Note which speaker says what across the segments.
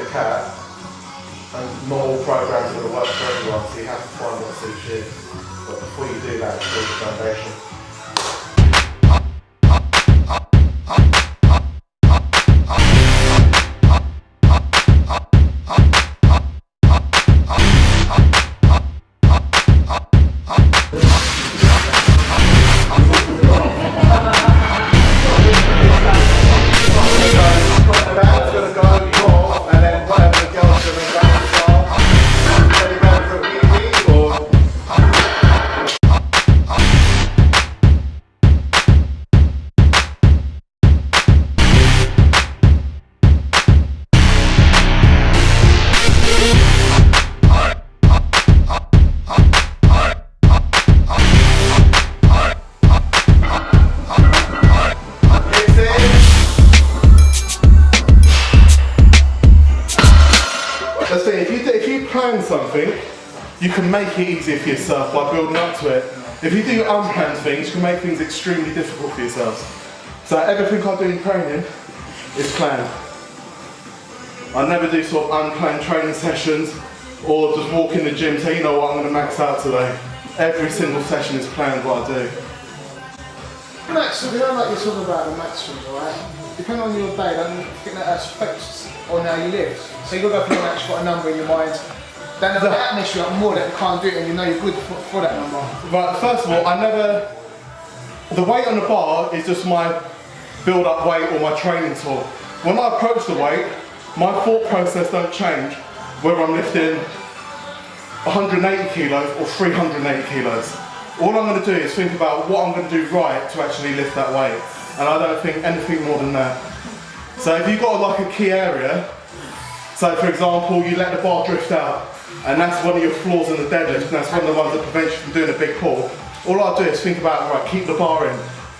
Speaker 1: the cat, and not all programs are going to work for everyone, so you have to find what suits you. But before you do that, build the foundation. If you plan something, you can make it easier for yourself by building up to it. If you do unplanned things, you can make things extremely difficult for yourselves. So everything I do in training is planned. I never do sort of unplanned training sessions or just walk in the gym and say, you know what, I'm going to max out today. Every single session is planned what I do.
Speaker 2: So we don't like you're talking about the maximums, alright? Depending on your day, I think that affects on how you live. So you've got to go for your match, you've got a number in your mind. That makes you up more that you can't do it and you know you're good for that number.
Speaker 1: Right, first of all, the weight on the bar is just my build-up weight or my training tool. When I approach the weight, my thought process don't change whether I'm lifting 180 kilos or 380 kilos. All I'm going to do is think about what I'm going to do right to actually lift that weight. And I don't think anything more than that. So if you've got like a key area, so for example, you let the bar drift out, and that's one of your flaws in the deadlift, and that's one of the ones that prevents you from doing a big pull. All I do is think about, right, keep the bar in.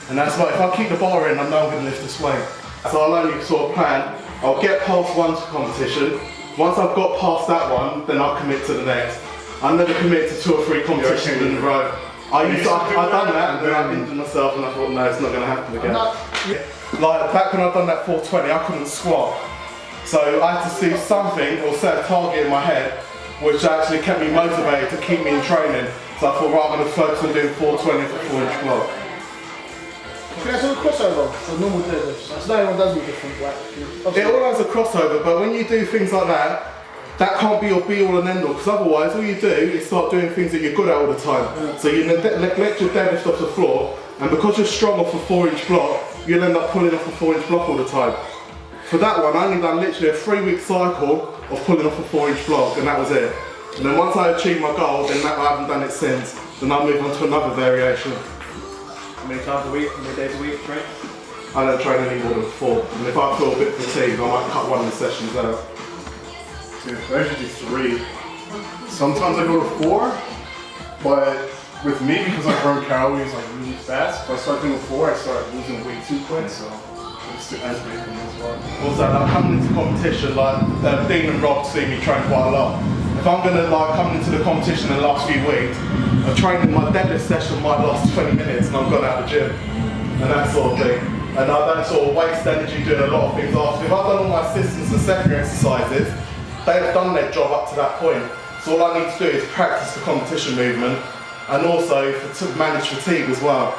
Speaker 1: And that's like, if I keep the bar in, I know I'm going to lift this weight. So I'll only sort of plan, I'll get past one competition. Once I've got past that one, then I'll commit to the next. I never commit to 2 or 3 competitions in a row. I've done that, and then I injured myself, and I thought, no, it's not going to happen again. Like back when I'd done that 420, I couldn't squat. So I had to see something or set a target in my head, which actually kept me motivated to keep me in training. So I thought, right, I'm going to focus on doing 420 for 4-inch block.
Speaker 2: That's all a crossover for normal deadlifts. So not everyone does do different weight.
Speaker 1: It all has a crossover, but when you do things like that, that can't be your be-all and end-all, because otherwise all you do is start doing things that you're good at all the time. Yeah. So you neglect your deadlift off the floor, and because you're strong off a 4-inch block, you'll end up pulling off a 4-inch block all the time. For that one, I only done literally a 3-week cycle of pulling off a 4-inch block, and that was it. And then once I achieved my goal, then I haven't done it since. Then I'll move on to another variation.
Speaker 3: How many times a week, how many days a week, right?
Speaker 1: I don't train any more than 4. And if I feel a bit fatigued, I might cut one of the sessions out.
Speaker 4: I usually do 3. Sometimes I go to 4, but with me, because I burn calories like really fast, if I start doing 4, I start losing weight too quick, so it's the best way for me as well.
Speaker 1: Also, like coming into competition, like Dean and Rob see me train quite a lot. If I'm gonna come into the competition in the last few weeks, a training, my deadlift session might last 20 minutes and I've gone out of the gym, and that sort of thing. And I don't sort of waste energy doing a lot of things after. If I've done all my assistants and secondary exercises, they've done their job up to that point. So all I need to do is practice the competition movement and also to manage fatigue as well.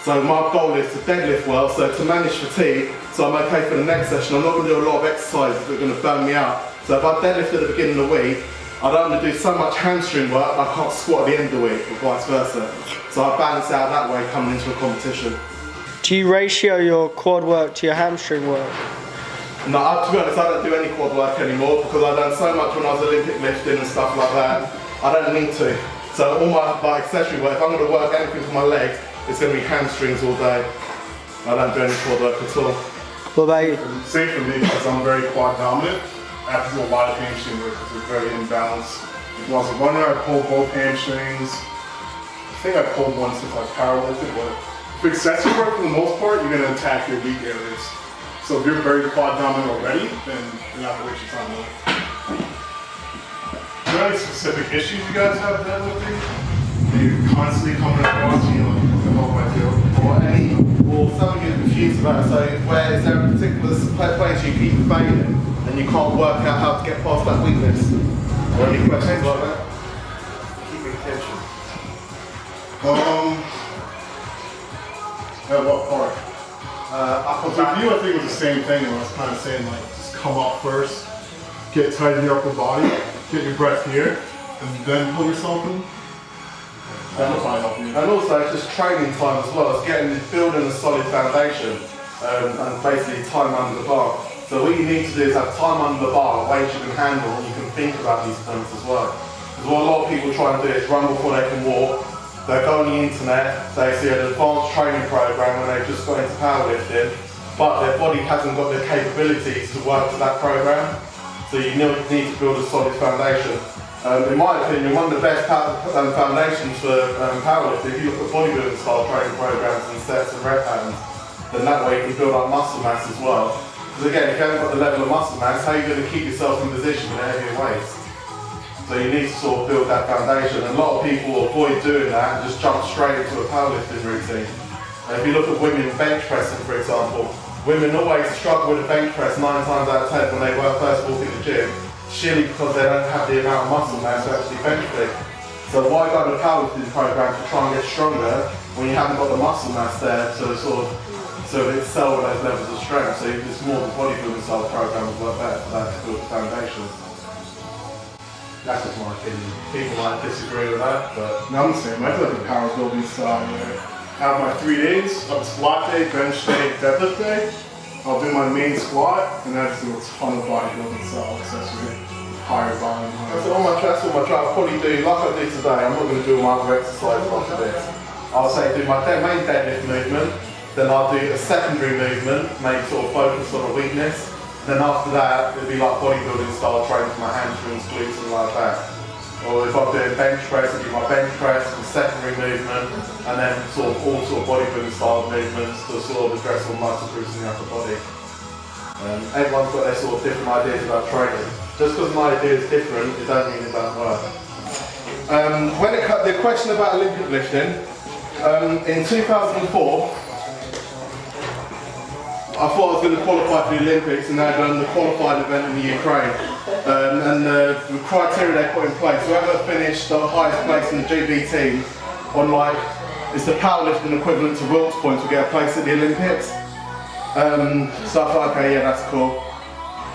Speaker 1: So my goal is to deadlift well, so to manage fatigue, so I'm okay for the next session. I'm not going to do a lot of exercises that are going to burn me out. So if I deadlift at the beginning of the week, I don't want to do so much hamstring work, I can't squat at the end of the week, or vice versa. So I balance out that way coming into a competition.
Speaker 5: Do you ratio your quad work to your hamstring work?
Speaker 1: No, to be honest, I don't do any quad work anymore because I've done so much when I was Olympic lifting and stuff like that. I don't need to. So all my accessory work, if I'm going to work anything for my legs, it's going to be hamstrings all day. I don't do any quad work at all.
Speaker 5: What about you?
Speaker 4: Same for me, because I'm very quad dominant. I have to do a lot of hamstring work because it's very imbalanced. When I was a runner, I pulled both hamstrings. I think I pulled one since I powerlifted, but for accessory work, for the most part, you're going to attack your weak areas. So if you're very quad dominant already, then you're not going to waste your time with it. Are there any specific issues you guys have deadlifting? Are you constantly coming across, you know, what the hell do I do?
Speaker 1: Or something you're confused about, so where is there a particular place you keep failing and and you can't work out how to get past that weakness? Or any questions like that?
Speaker 3: Keeping tension.
Speaker 4: At what part?
Speaker 1: Upper
Speaker 4: So
Speaker 1: back.
Speaker 4: for you, I think it was the same thing. I was kind of saying like, just come up first, get tight in your upper body, get your breath here, and then pull yourself in. That'll probably help you.
Speaker 1: And also it's just training time as well. It's building a solid foundation and basically time under the bar. So what you need to do is have time under the bar, weights you can handle, and you can think about these things as well. Because what a lot of people try and do is run before they can walk. They go on the internet, they see an advanced training program when they've just got into powerlifting, but their body hasn't got the capabilities to work to that program. So you need to build a solid foundation. In my opinion, one of the best foundations for powerlifting, if you look at bodybuilding style training programs and sets and rep patterns, then that way you can build up muscle mass as well. Because again, if you haven't got the level of muscle mass, how are you going to keep yourself in position with heavier weights? So you need to sort of build that foundation. And a lot of people avoid doing that and just jump straight into a powerlifting routine. And if you look at women bench pressing, for example, women always struggle with a bench press 9 times out of 10 when they first walk in the gym, surely because they don't have the amount of muscle mass to actually bench press. So why go to a powerlifting program to try and get stronger when you haven't got the muscle mass there to sort of excel with those levels of strength? So it's more of a bodybuilding style program would work better for that to build the foundation. That's just my opinion. People might disagree with that, but
Speaker 4: No, I'm the same. I do like a power building style where I have my 3 days of squat day, bench day, deadlift day. I'll do my main squat and then I just do a ton of bodybuilding style accessory, higher volume.
Speaker 1: that's all my I'll probably do, like I do today, I'm not going to do all my other exercises after this. I'll say do my main deadlift movement, then I'll do a secondary movement, maybe sort of focus on a weakness. Then after that, it'd be like bodybuilding style training for my hamstrings, glutes and like that. Or if I'm doing bench press, I'd do my bench press and secondary movement, and then all sort of bodybuilding style movements to sort of address all muscle groups in the upper body. Everyone's got their sort of different ideas about training. Just because an idea is different, it doesn't mean it doesn't work. When the question about Olympic lifting, in 2004, I thought I was going to qualify for the Olympics, and they had done the qualifying event in the Ukraine. And the criteria they put in place, whoever finished the highest place in the GB team on it's the powerlifting equivalent to Wilks points will get a place at the Olympics. So I thought, okay, yeah, that's cool.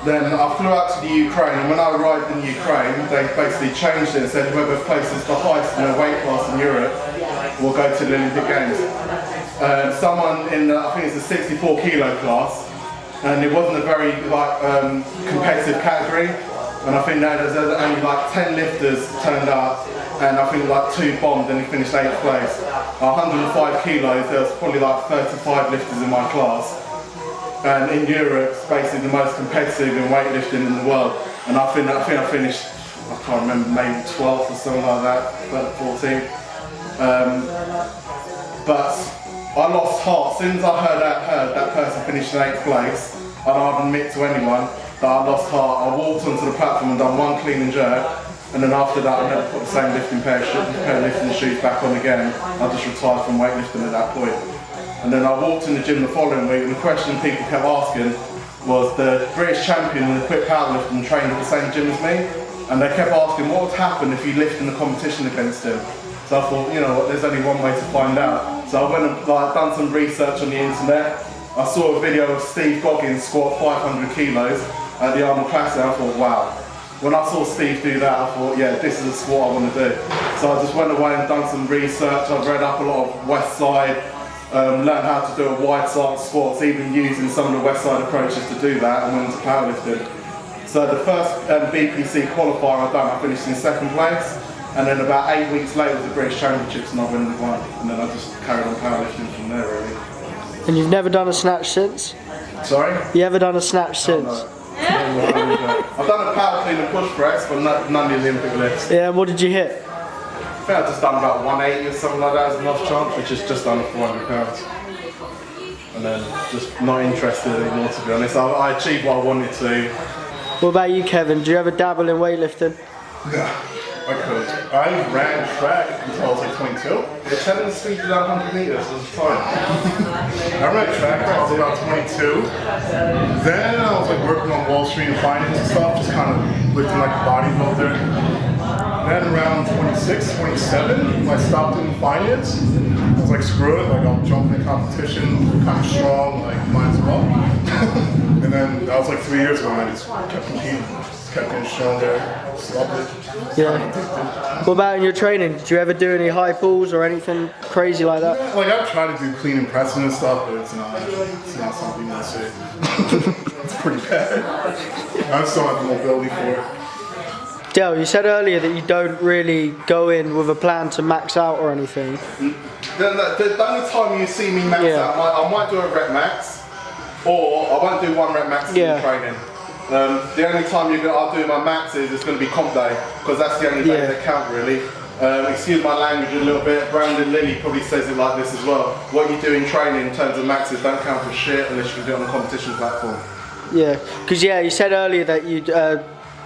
Speaker 1: Then I flew out to the Ukraine, and when I arrived in Ukraine, they basically changed it and said whoever places the highest in a weight class in Europe will go to the Olympic Games. Someone in I think it's the 64 kilo class, and it wasn't a very competitive category, and I think there's only 10 lifters turned up, and I think 2 bombed, and he finished 8th place. 105 kilos, there was probably 35 lifters in my class, and in Europe it's basically the most competitive in weightlifting in the world, and I think I finished, I can't remember, maybe 12th or something like that, 14th. But I lost heart. As soon as I heard that person finished in 8th place, and I didn't admit to anyone that I lost heart. I walked onto the platform and done 1 clean and jerk, and then after that I never put the same pair of lifting shoes back on again. I just retired from weightlifting at that point. And then I walked in the gym the following week, and the question people kept asking was the British champion in the quick powerlifting trained at the same gym as me, and they kept asking what would happen if you lifted in the competition against him. So I thought, you know what, there's only one way to find out. So I went and done some research on the internet. I saw a video of Steve Goggins squat 500 kilos at the Arnold Classic, and I thought, wow. When I saw Steve do that, I thought, yeah, this is a squat I want to do. So I just went away and done some research. I've read up a lot of West Side, learned how to do a wide side squats, even using some of the West Side approaches to do that, and went into powerlifting. So the first BPC qualifier I done, I finished in 2nd place. And then about 8 weeks later was the British Championships, and I won one. And then I just carried on powerlifting from there, really.
Speaker 5: And you've never done a snatch since?
Speaker 1: Sorry?
Speaker 5: You ever done a snatch since?
Speaker 1: No. I've done a power clean and push press, but none of the Olympic lifts.
Speaker 5: Yeah, what did you hit?
Speaker 1: I think I've just done about 180 or something like that as an off chance, which is just under 400 pounds. And then just not interested anymore, to be honest. I achieved what I wanted to.
Speaker 5: What about you, Kevin? Do you ever dabble in weightlifting?
Speaker 4: I could. I ran track until I was like 22.
Speaker 1: The challenge speed is 100 meters, so it's fine.
Speaker 4: I ran track until I was about 22. Then I was like working on Wall Street and finance and stuff, just kind of lifting like a bodybuilder. Then around 26, 27, I stopped in finance. I was like, screw it, like I'll jump in a competition, kind of strong, like might as well. And then that was like 3 years ago, and I just kept competing, just kept getting stronger, just loved it.
Speaker 5: Yeah. What about in your training? Did you ever do any high pulls or anything crazy like that?
Speaker 4: Yeah, like I've tried to do clean and pressing and stuff, but it's not something that's it. It's pretty bad. I still have the mobility for it.
Speaker 5: Del, you said earlier that you don't really go in with a plan to max out or anything.
Speaker 1: The only time you see me max out, I might do a rep max, or I won't do one rep max in training. The only time I'll do my maxes is going to be comp day, because that's the only day that count really. Excuse my language a little bit, Brandon Lilly probably says it like this as well. What you do in training in terms of maxes don't count for shit unless you can do it on a competition platform.
Speaker 5: Yeah, because you said earlier that you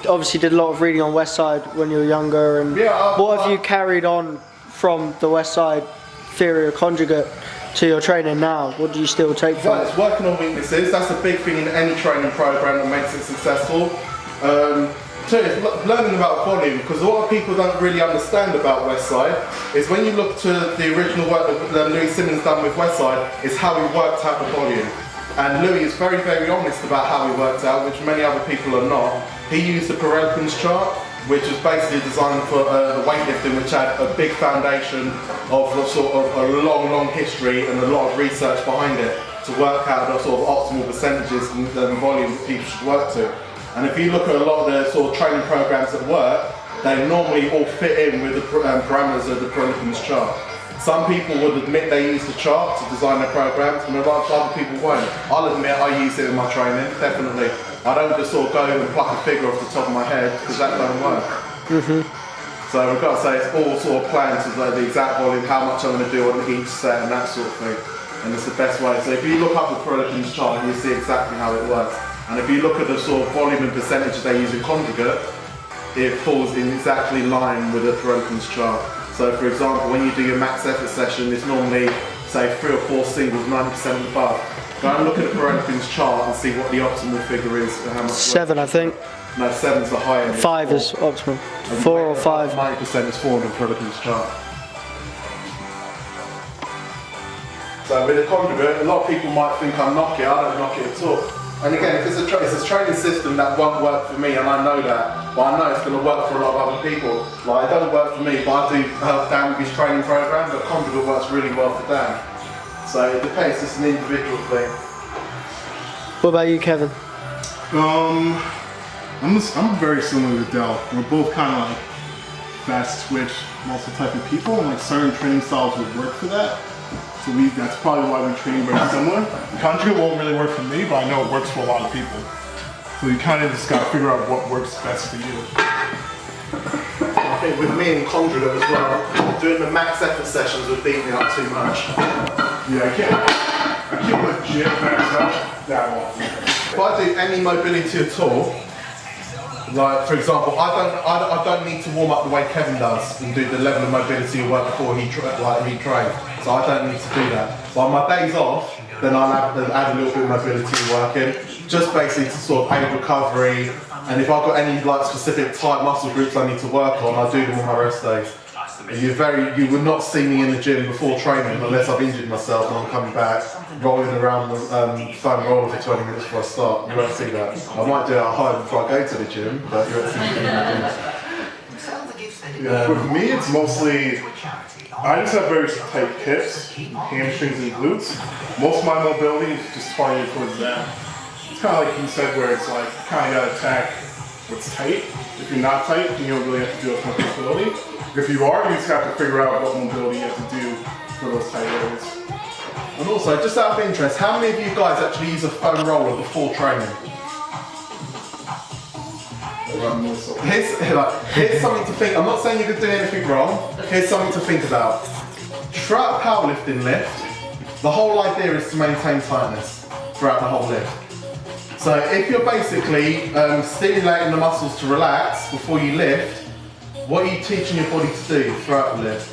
Speaker 5: obviously did a lot of reading on Westside when you were younger, and what have you carried on from the Westside theory of Conjugate to your training now? What do you still take from it?
Speaker 1: It's working on weaknesses. That's a big thing in any training program that makes it successful. Learning about volume, because a lot of people don't really understand about Westside is when you look to the original work that Louis Simmons done with Westside, is how he worked out the volume. And Louis is very, very honest about how he worked out, which many other people are not. He used the Perelkin's chart, which was basically designed for weightlifting, which had a big foundation of sort of a long history and a lot of research behind it to work out the sort of optimal percentages and volume that people should work to. And if you look at a lot of the sort of training programs that work, they normally all fit in with the parameters of the Perelkin's chart. Some people would admit they use the chart to design their programs, and a lot of other people won't. I'll admit I use it in my training, definitely. I don't just sort of go and pluck a figure off the top of my head, because that don't work. So we've got to say it's all sort of planned to the exact volume, how much I'm going to do on each set and that sort of thing. And it's the best way. So if you look up the Perelkin's chart, you'll see exactly how it works. And if you look at the sort of volume and percentages they use in Conjugate, it falls in exactly line with the Perelkin's chart. So for example, when you do your max effort session, it's normally, say, 3 or 4 singles, 90% above. Go and look at the Perelkin's chart and see what the optimal figure is and how much
Speaker 5: 7, I think.
Speaker 1: No, 7's the high end.
Speaker 5: 5 is optimal. 4 or 5.
Speaker 1: 90% is 4 on the Perelkin's chart. So with the Conjugate, a lot of people might think I knock it. I don't knock it at all. And again, if it's a training system that won't work for me, and I know that, but I know it's going to work for a lot of other people. Like, it doesn't work for me, but I do help Dan with his training program, but Conjugate works really well for Dan. So it depends, it's an individual thing.
Speaker 5: What about you, Kevin?
Speaker 4: I'm very similar to Del. We're both kind of like fast twitch muscle type of people, and like certain training styles would work for that. So that's probably why we train very similar. Conjugate won't really work for me, but I know it works for a lot of people. So you kind of just got to figure out what works best for you.
Speaker 1: I think with me and Conjugate as well, doing the max effort sessions would beat me up too much.
Speaker 4: Yeah, I can't legit max out that often.
Speaker 1: If I do any mobility at all, like for example, I don't need to warm up the way Kevin does and do the level of mobility or work before he trains. So I don't need to do that. But on my days off, then I'll add a little bit of mobility work in, just basically to sort of aid recovery. And if I've got any like specific tight muscle groups I need to work on, I'll do them on my rest days. You would not see me in the gym before training unless I've injured myself and I'm coming back, rolling around the foam roller for 20 minutes before I start. You won't see that. I might do it at home before I go to the gym, but you won't see me in the gym.
Speaker 4: For me, it's mostly, I just have very tight hips, hamstrings, and glutes. Most of my mobility is just targeted towards that. It's kind of like you said, where it's like, you kind of got to attack what's tight. If you're not tight, then you don't really have to do as much mobility. If you are, you just have to figure out what mobility you have to do for those tight areas.
Speaker 1: And also, just out of interest, how many of you guys actually use a foam roller before training? Here's something to think. I'm not saying you could do anything wrong. Here's something to think about. Throughout a powerlifting lift, the whole idea is to maintain tightness throughout the whole lift. So if you're basically stimulating the muscles to relax before you lift, what are you teaching your body to do throughout the lift?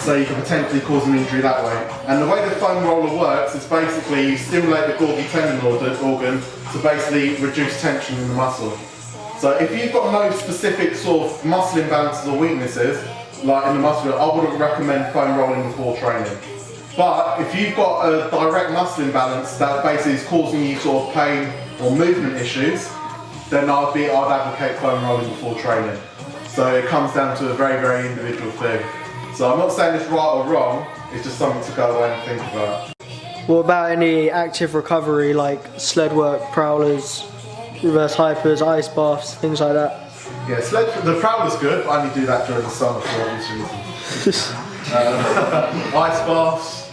Speaker 1: So you can potentially cause an injury that way. And the way the foam roller works is basically you stimulate the Golgi tendon organ to basically reduce tension in the muscle. So if you've got no specific sort of muscle imbalances or weaknesses, like in the muscle, I wouldn't recommend foam rolling before training. But if you've got a direct muscle imbalance that basically is causing you sort of pain or movement issues, then I'd advocate foam rolling before training. So it comes down to a very, very individual thing. So I'm not saying it's right or wrong, it's just something to go away and think about.
Speaker 5: What about any active recovery like sled work, prowlers, reverse hypers, ice baths, things like that?
Speaker 1: Yeah, the prowler's good, but I only do that during the summer for obvious reasons. Ice baths,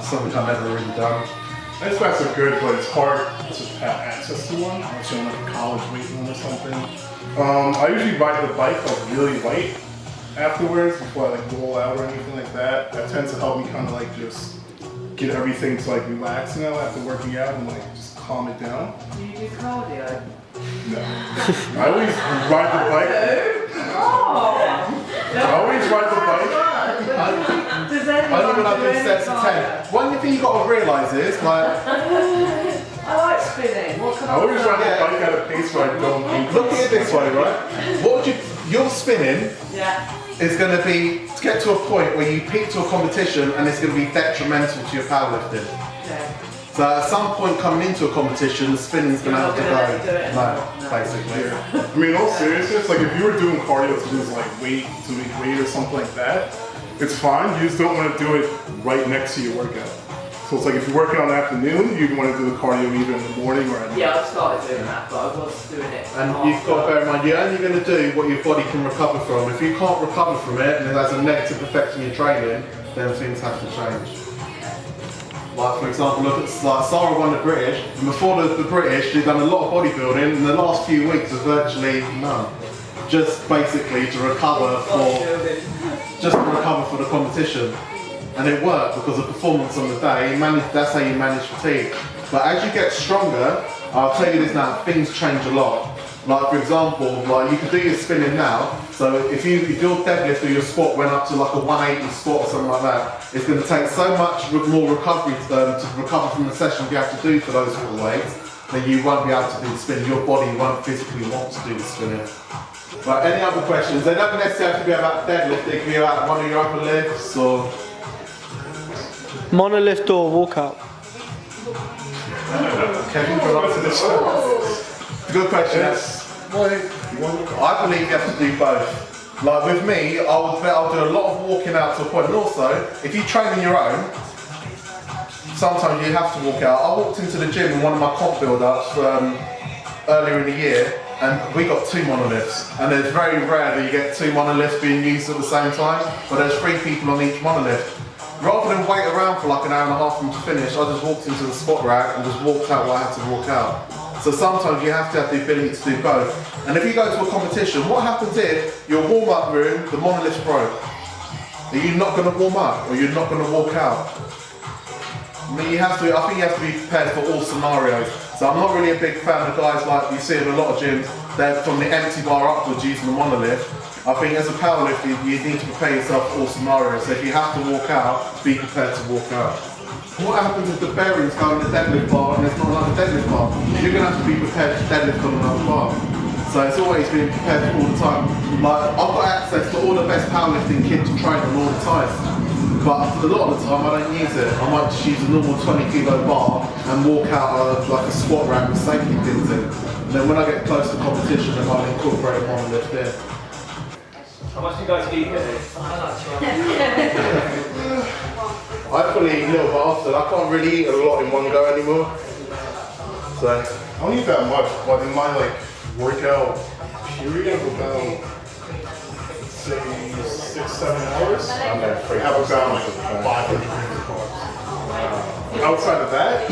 Speaker 1: something I've never really done.
Speaker 4: Ice baths are good, but it's hard to have access to one unless you're on like a college weight room or something. I usually ride the bike like really light afterwards before I like roll out or anything like that. That tends to help me kind of like just get everything to like relax after working out and like just calm it down.
Speaker 6: Do you do cardio?
Speaker 4: No. I always ride the bike. I always ride the bike.
Speaker 6: Does anyone
Speaker 1: Only when I do
Speaker 6: any
Speaker 1: sets of 10. One thing you've got to realise is, like,
Speaker 6: I like spinning. What can
Speaker 4: I always ride the bike at a pace where I don't need
Speaker 1: look at it this way, right? Your spinning is going to be to get to a point where you peak to a competition and it's going to be detrimental to your powerlifting. So at some point coming into a competition, the spinning's going to have to go. No, basically.
Speaker 4: I mean, in all seriousness, like if you were doing cardio to lose like weight, to make weight or something like that, it's fine. You just don't want to do it right next to your workout. So it's like if you're working on the afternoon, you want to do the cardio either in the morning or at night.
Speaker 6: Yeah, I've started doing that, but I was doing it.
Speaker 1: And you've got to bear in mind, you're only going to do what your body can recover from. If you can't recover from it and it has a negative effect on your training, then things have to change. Like for example, look at Sarah won the British, and before the British, she'd done a lot of bodybuilding, and the last few weeks was virtually none. Just basically to recover for the competition. And it worked because the performance on the day, that's how you manage fatigue. But as you get stronger, I'll tell you this now, things change a lot. Like for example, like you can do your spinning now, so if your deadlift or your squat went up to like a 180 squat or something like that, it's going to take so much more recovery to recover from the sessions you have to do for those sort of weights, that you won't be able to do the spinning. Your body won't physically want to do the spinning. But any other questions? They don't necessarily have to be about deadlift, they can be about one of your upper lifts or...
Speaker 5: Monolift or walkout?
Speaker 1: Kevin, go on to this. Good question. I believe you have to do both. Like with me, I'll do a lot of walking out to a point. And also, if you train on your own, sometimes you have to walk out. I walked into the gym in one of my comp build-ups earlier in the year, and we got 2 monoliths. And it's very rare that you get 2 monoliths being used at the same time, but there's 3 people on each monolith. Rather than wait around for like an hour and a half for them to finish, I just walked into the squat rack and just walked out what I had to walk out. So sometimes you have to have the ability to do both. And if you go to a competition, what happens if your warm-up room, the monolith's broke? Are you not going to warm up, or you're not going to walk out? I mean, I think you have to be prepared for all scenarios. So I'm not really a big fan of guys like you see in a lot of gyms, they're from the empty bar upwards using the monolith. I think as a powerlifter, you need to prepare yourself for all scenarios. So if you have to walk out, be prepared to walk out. What happens if the bearings go in the deadlift bar and there's not another deadlift bar? You're going to have to be prepared to deadlift on another bar. So it's always being prepared all the time. Like, I've got access to all the best powerlifting kit to train on all the time. But a lot of the time I don't use it. I might just use a normal 20 kilo bar and walk out like a squat rack with safety pins in. And then when I get close to competition, I might incorporate a monolift in.
Speaker 3: How much do you guys eat here?
Speaker 1: I probably eat little bars, so I can't really eat a lot in one go anymore. So
Speaker 4: I don't eat that much, but in my like workout period of about say 6-7 hours, I have about like 500 grams of carbs. Outside of that,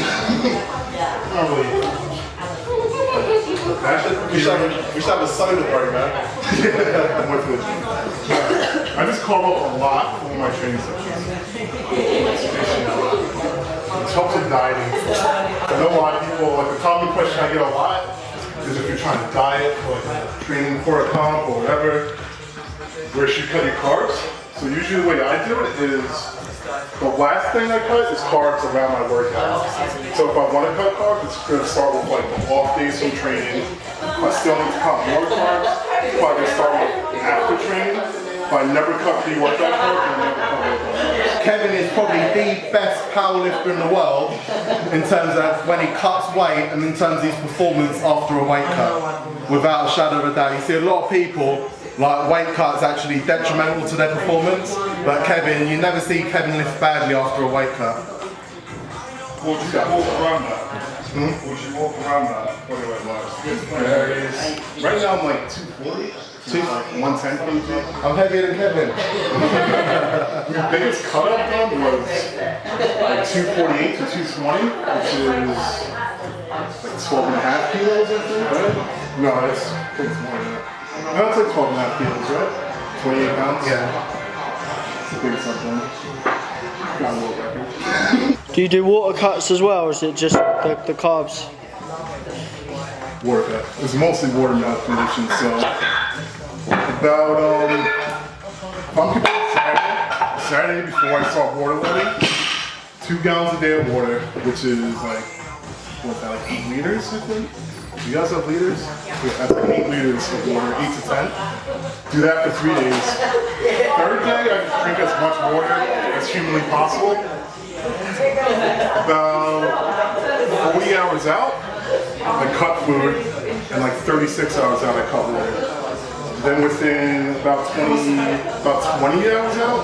Speaker 4: not really eat that much.
Speaker 1: we should have a soda break, man.
Speaker 4: I'm with it. I just carb up a lot for my training sessions. It helps with dieting. I know a lot of people, like the common question I get a lot, is if you're trying to diet or like training for a comp or whatever, where you cut your carbs. So usually the way I do it is the last thing I cut is carbs around my workout. So if I want to cut carbs, it's going to start with like the off days from training. If I still need to cut more carbs, it's probably going to start with after training. If I never cut pre-workout carbs, I never cut workout carbs.
Speaker 1: Kevin is probably the best powerlifter in the world in terms of when he cuts weight and in terms of his performance after a weight cut. Without a shadow of a doubt. You see a lot of people, like weight cuts actually detrimental to their performance, but Kevin, you never see Kevin lift badly after a weight cut.
Speaker 4: What would you walk around that? Would you walk around that? What do I like? Right now I'm like 240. 110 kg.
Speaker 1: I'm heavier than Kevin.
Speaker 4: The biggest cut I've done was like 248 to 220, which is like 12 and a half kilos, I think, right? No, I think it's more than that. No, it's like 12 and a half kilos, right? 28 pounds? Yeah. It's a big something. Got a world record.
Speaker 5: Do you do water cuts as well, or is it just the carbs?
Speaker 4: Water cut. It's mostly water manipulation, so about, if I'm comparing Saturday before I start water loading, 2 gallons a day of water, which is like, what's that, like 8 liters, I think? You guys have liters? Yeah, that's like 8 liters of water, 8 to 10. Do that for 3 days. Third day, I just drink as much water as humanly possible. About 40 hours out, I cut food, and like 36 hours out, I cut water. Then within about 20 hours out,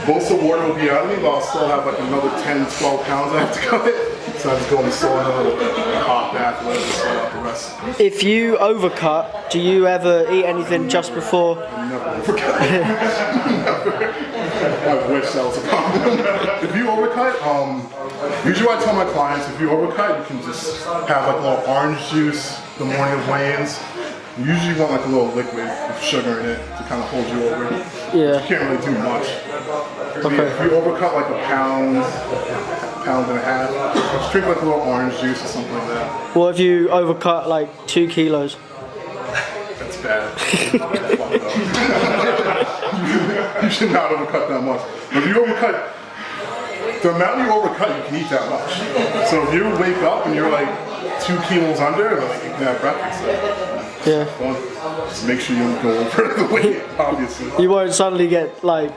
Speaker 4: most of the water will be out of me, but I'll still have like another 10, 12 pounds I have to cut. So I just go in the sauna, a hot bath, let it sweat out the rest.
Speaker 5: If you overcut, do you ever eat anything just before?
Speaker 4: Never overcut. I wish that was a problem. If you overcut, usually I tell my clients, if you overcut, you can just have like a little orange juice the morning of weigh-ins. You usually want like a little liquid with sugar in it to kind of hold you over.
Speaker 5: Yeah.
Speaker 4: You can't really do much.
Speaker 5: Okay.
Speaker 4: If you overcut like a pound and a half, just drink like a little orange juice or something like that.
Speaker 5: What if you overcut like 2 kilos?
Speaker 4: That's bad. You should not overcut that much. If you overcut, the amount you overcut, you can eat that much. So if you wake up and you're like 2 kilos under, like you can have breakfast.
Speaker 5: Yeah.
Speaker 4: Just make sure you don't go over the weight, obviously.
Speaker 5: You won't suddenly get like,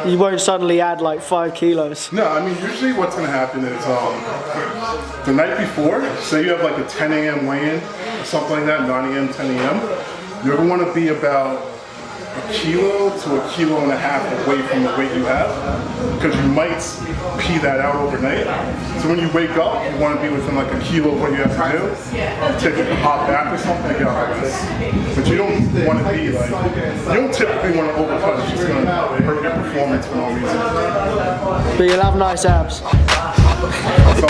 Speaker 5: you won't suddenly add like 5 kilos.
Speaker 4: No, I mean, usually what's going to happen is the night before, say you have like a 10 a.m. weigh-in or something like that, 9 a.m., 10 a.m., you're going to want to be about 1 kilo to 1.5 kilos away from the weight you have, because you might pee that out overnight. So when you wake up, you want to be within like 1 kilo of what you have to do. Take like a hot bath or something to get out of this. But you don't want to be like, you don't typically want to overcut. It's just going to hurt your performance for no reason.
Speaker 5: But you'll have nice abs.
Speaker 4: So,